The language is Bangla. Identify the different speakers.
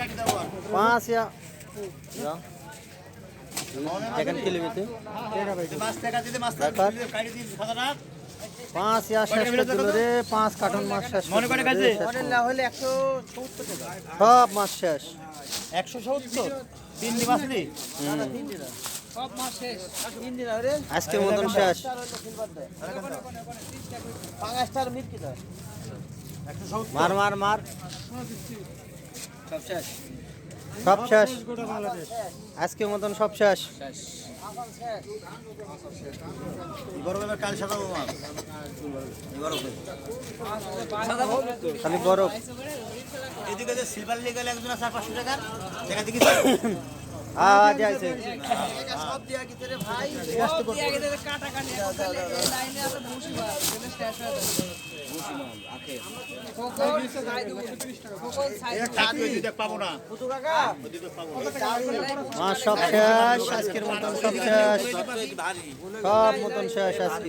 Speaker 1: पाँच या चिकन किलो में पाँच या शेष दिल रे पाँच कार्टन माছ शेष सब माछ शेष
Speaker 2: 170 তিন দিন আসলি
Speaker 1: আজকের মতন শেষ মার মার মার সব শেষ আজকের মতন সব শেষ
Speaker 2: কাল সাজাবো
Speaker 1: খালি বরফ
Speaker 2: এদিকে যে সিলভার লিগে গেলে একজন 400-500 টাকা দেখা দেখি
Speaker 1: দিয়েছে
Speaker 3: সব দিয়া গিতে রে ভাই সব দিয়া গিতে কাটা কাটি এই লাইনে আছে বসি বা গেলে শেষ হয়ে যাবে বসি মাল আখে কোকো সাই দেব 30 টাকা কোকো সাই
Speaker 2: এক টাকা দিতে পাবো না
Speaker 3: কত কাকা
Speaker 2: দিতে পাবো
Speaker 1: মাছ সব শেষ আজকের মতন সব শেষ সব মতন শেষ আজকে